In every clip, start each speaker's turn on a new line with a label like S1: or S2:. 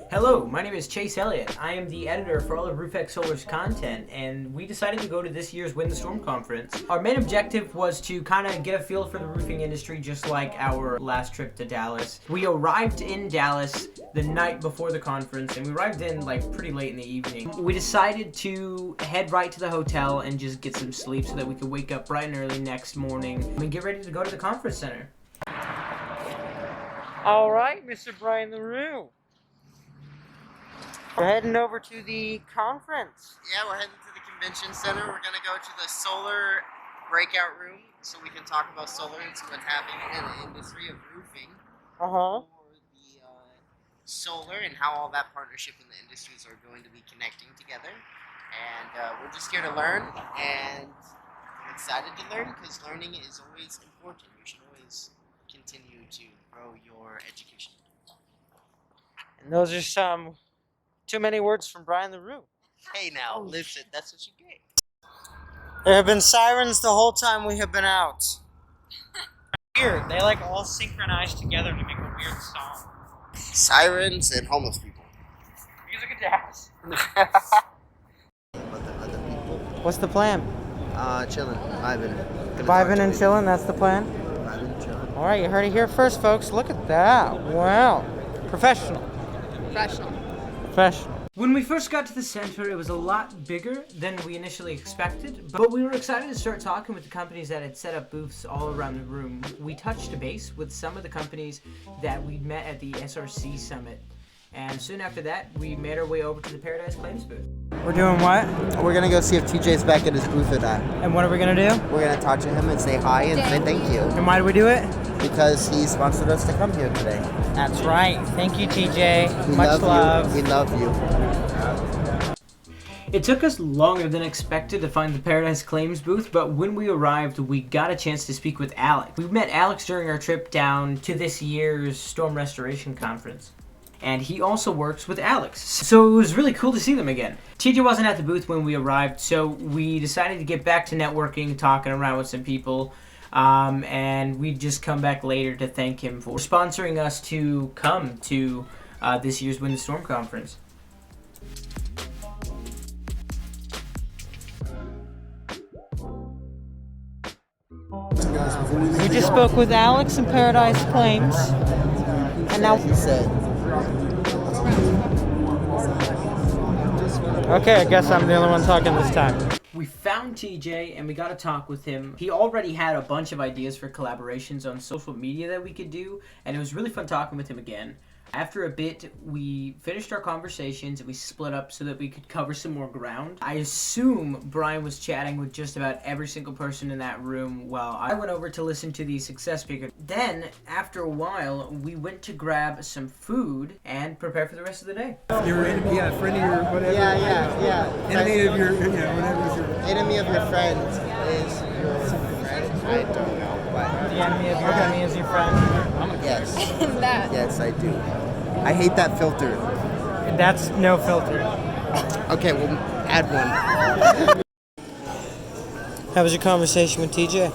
S1: Hello, my name is Chase Elliott. I am the editor for all of Roofx Solar's content, and we decided to go to this year's Win the Storm conference. Our main objective was to kind of get a feel for the roofing industry, just like our last trip to Dallas. We arrived in Dallas the night before the conference, and we arrived in like pretty late in the evening. We decided to head right to the hotel and just get some sleep so that we could wake up bright and early next morning and get ready to go to the conference center. All right, Mr. Brian LaRue. We're heading over to the conference.
S2: Yeah, we're heading to the convention center. We're going to go to the solar breakout room so we can talk about solar and see what's happening in the industry of roofing.
S1: Uh-huh.
S2: For the solar and how all that partnership in the industries are going to be connecting together. And we're just here to learn, and I'm excited to learn because learning is always important. You should always continue to grow your education.
S1: And those are some too many words from Brian LaRue.
S2: Hey now, listen, that's what you get.
S1: There have been sirens the whole time we have been out. Weird. They like all synchronize together to make a weird song.
S2: Sirens and homeless people.
S1: Music of Dallas.
S2: But the other people.
S1: What's the plan?
S2: Chilling, vibing.
S1: Vibing and chilling, that's the plan?
S2: Vibing and chilling.
S1: All right, you heard it here first, folks. Look at that. Wow. Professional. When we first got to the center, it was a lot bigger than we initially expected, but we were excited to start talking with the companies that had set up booths all around the room. We touched base with some of the companies that we'd met at the SRC Summit, and soon after that, we made our way over to the Paradise Claims booth. We're doing what?
S2: We're gonna go see if TJ's back at his booth or not.
S1: And what are we gonna do?
S2: We're gonna talk to him and say hi and say thank you.
S1: And why do we do it?
S2: Because he sponsored us to come here today.
S1: That's right. Thank you, TJ.
S2: We
S1: Much love.
S2: You. We love you.
S1: It took us longer than expected to find the Paradise Claims booth, but when we arrived, we got a chance to speak with Alex. We met Alex during our trip down to this year's Storm Restoration Conference, and he also works with Alex. So it was really cool to see them again. TJ wasn't at the booth when we arrived, so we decided to get back to networking, talking around with some people, and we'd just come back later to thank him for sponsoring us to come to this year's Win the Storm conference. We just spoke with Alex in Paradise Claims, and now
S2: He said,
S1: okay, I guess I'm the only one talking this time. We found TJ and we got to talk with him. He already had a bunch of ideas for collaborations on social media that we could do, and it was really fun talking with him again. After a bit, we finished our conversations and we split up so that we could cover some more ground. I assume Brian was chatting with just about every single person in that room while I went over to listen to the success speaker. Then, after a while, we went to grab some food and prepare for the rest of the day.
S3: Your enemy, friend of your whatever.
S2: yeah.
S3: Enemy of your, whatever is your.
S2: Enemy of your friend is your friend. I don't know, but
S1: The enemy of your enemy is your friend.
S2: yes.
S4: That.
S2: Yes, I do. I hate that filter.
S1: That's no filter.
S2: Okay, we'll add one.
S1: How was your conversation with TJ?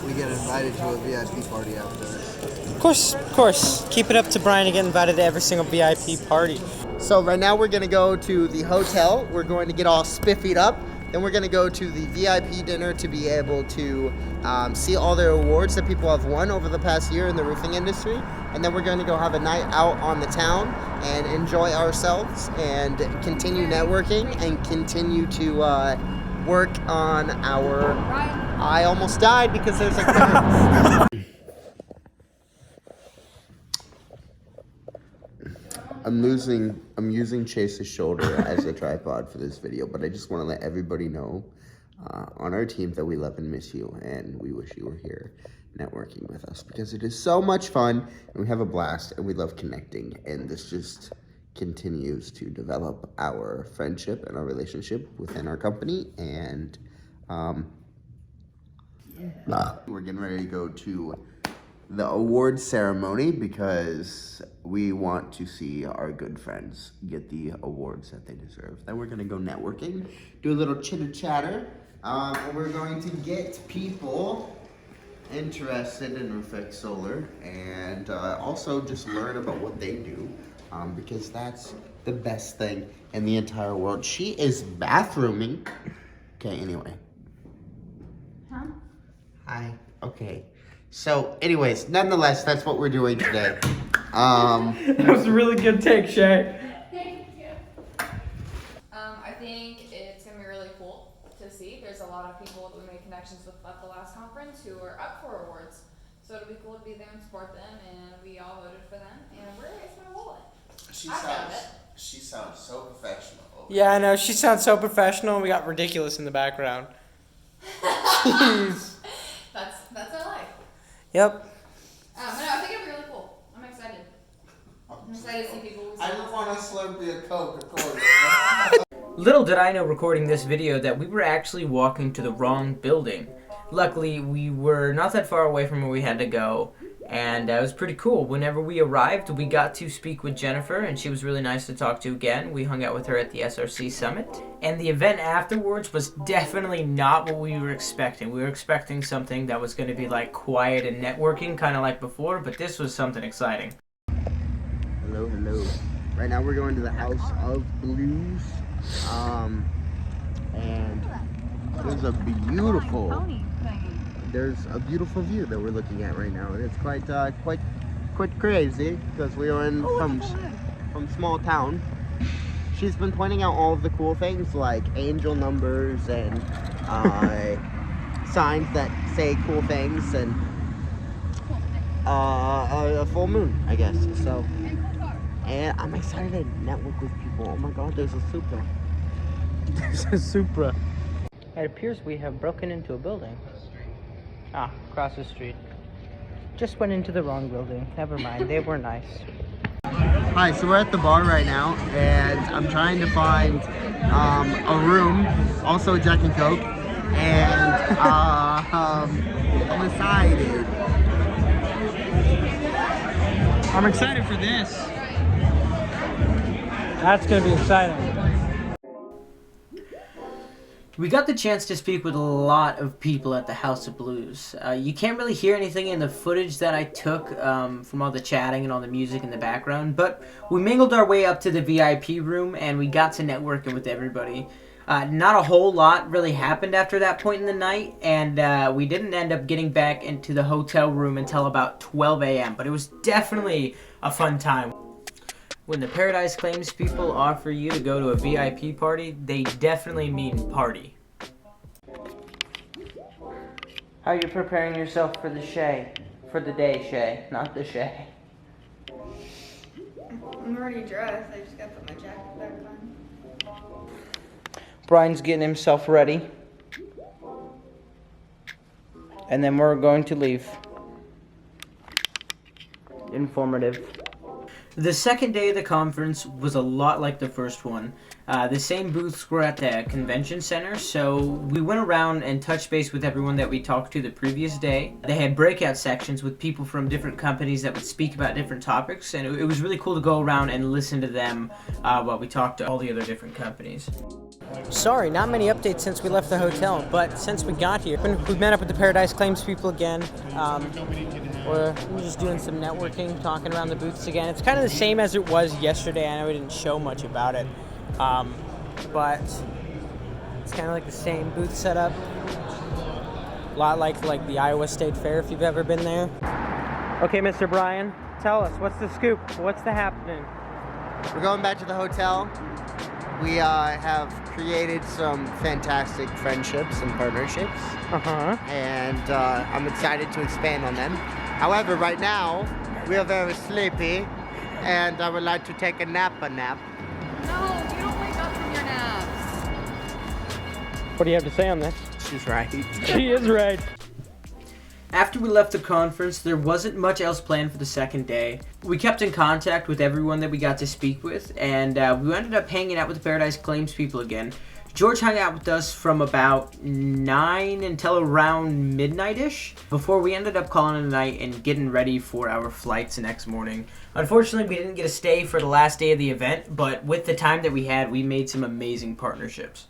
S2: We get invited to a VIP party after.
S1: Of course. Keep it up to Brian to get invited to every single VIP party.
S2: So right now we're gonna go to the hotel. We're going to get all spiffied up. Then we're gonna go to the VIP dinner to be able to see all the awards that people have won over the past year in the roofing industry. And then we're going to go have a night out on the town and enjoy ourselves and continue networking and continue to work on our... I almost died because there's a... I'm using Chase's shoulder as a tripod for this video, but I just want to let everybody know on our team that we love and miss you, and we wish you were here networking with us because it is so much fun and we have a blast and we love connecting, and this just continues to develop our friendship and our relationship within our company. And we're getting ready to go to the award ceremony because we want to see our good friends get the awards that they deserve. Then we're gonna go networking, do a little chitter chatter, and we're going to get people interested in Roofx Solar and also just learn about what they do because that's the best thing in the entire world. She is bathrooming. Okay, anyway.
S4: Huh?
S2: Hi. Okay. So, anyways, nonetheless, that's what we're doing today. That
S1: was a really good take, Shay.
S4: Thank you. I think it's gonna be really cool to see. There's a lot of people that we made connections with at the last conference who are up for awards. So it'll be cool to be there and support them, and we all voted for them, and we're gonna get my wallet.
S2: She sounds so professional.
S1: Yeah, I know. She sounds so professional, and we got ridiculous in the background. Jeez.
S4: That's our life.
S1: Yep.
S4: But no, I think it'll be really cool. I'm excited. I'm excited to see people.
S2: I just want a Slurpee of Coke, of course.
S1: Little did I know recording this video that we were actually walking to the wrong building. Luckily, we were not that far away from where we had to go, and it was pretty cool. Whenever we arrived, we got to speak with Jennifer, and she was really nice to talk to again. We hung out with her at the SRC Summit, and the event afterwards was definitely not what we were expecting. We were expecting something that was going to be like quiet and networking, kind of like before, but this was something exciting.
S2: Hello, hello. Right now we're going to the House of Blues, and there's a beautiful view that we're looking at right now, and it's quite crazy because we are from small town. She's been pointing out all of the cool things like angel numbers and signs that say cool things and a full moon, I guess. So, and I'm excited to network with people. Oh my God, there's a Supra. There's a Supra. It appears we have broken into a building. Ah, across the street. Just went into the wrong building. Never mind, they were nice. Hi, so we're at the bar right now, and I'm trying to find a room, also a Jack and Coke, and I'm excited. I'm excited for this. That's gonna be exciting. We got the chance to speak with a lot of people at the House of Blues. You can't really hear anything in the footage that I took from all the chatting and all the music in the background, but we mingled our way up to the VIP room and we got to networking with everybody. Not a whole lot really happened after that point in the night, and we didn't end up getting back into the hotel room until about 12 a.m., but it was definitely a fun time. When the Paradise Claims people offer you to go to a VIP party, they definitely mean party. How are you preparing yourself for the Shay? For the day, Shay, not the Shay.
S4: I'm already dressed. I just gotta put my jacket back on.
S1: Brian's getting himself ready. And then we're going to leave. Informative. The second day of the conference was a lot like the first one. The same booths were at the convention center, so we went around and touched base with everyone that we talked to the previous day. They had breakout sections with people from different companies that would speak about different topics, and it was really cool to go around and listen to them while we talked to all the other different companies. Sorry, not many updates since we left the hotel, but since we got here, we met up with the Paradise Claims people again. We're just doing some networking, talking around the booths again. It's kind of the same as it was yesterday. I know we didn't show much about it, but it's kind of like the same booth setup. A lot like the Iowa State Fair, if you've ever been there. Okay, Mr. Brian, tell us, what's the scoop? What's the happening?
S2: We're going back to the hotel. We have created some fantastic friendships and partnerships, and I'm excited to expand on them. However, right now, we are very sleepy, and I would like to take a nap.
S4: No, you don't wake up from your naps.
S1: What do you have to say on this?
S2: She's right.
S1: She is right. After we left the conference, there wasn't much else planned for the second day. We kept in contact with everyone that we got to speak with, and we ended up hanging out with the Paradise Claims people again. George hung out with us from about 9 until around midnight-ish, before we ended up calling it a night and getting ready for our flights the next morning. Unfortunately, we didn't get to stay for the last day of the event, but with the time that we had, we made some amazing partnerships.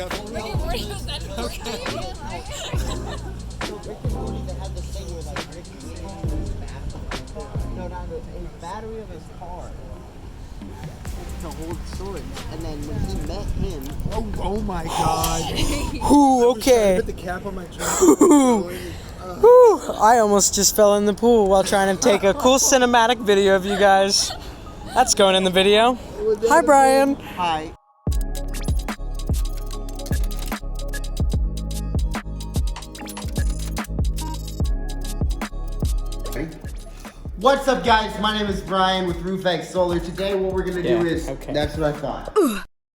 S5: Rick and Morty was that okay?
S2: So Rick and Morty, they had this thing where like Rick was in his bathroom. No, not his battery of his car to hold swords. And then when he met him,
S3: Oh my God.
S1: Ooh, okay.
S3: Put the cap on my truck.
S1: Whew, I almost just fell in the pool while trying to take a cool cinematic video of you guys. That's going in the video. Hi, Brian.
S2: hi. What's up, guys? My name is Brian with Roof X Solar. Today, what we're gonna do is,
S1: okay.
S2: that's what I thought.